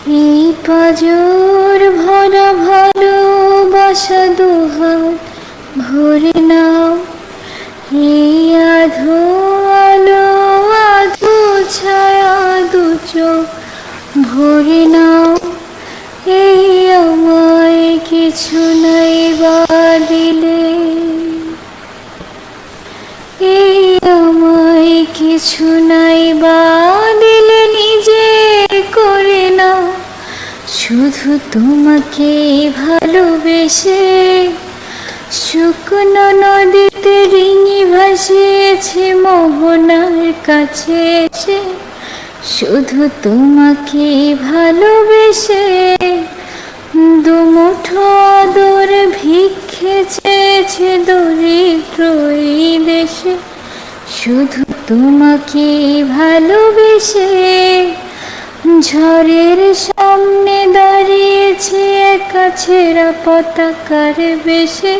এই পাজর ভরা ভালোবাসা দুহাত ভরে নাও, এই আধো আলো আধো ছায়া দু চোখ ভরে নাও। এই আমায় কিছু নাই বা দিলে, এই আমায় কিছু নাই বা দিলে নিজে করে না, শুধু তোমাকে ভালোবেসে। শুকনো নদীতে রিঙি ভাসিয়েছে মোহনার কাছে এসে, শুধু তোমাকে ভালোবেসে। দুমুঠো আদর ভিক্ষে চেয়েছে দরিদ্র এই দেশে, শুধু তোমাকে ভালোবেসে। ঝড়ের সামনে দাঁড়িয়েছে একা ছেঁড়া পতাকার বেশে,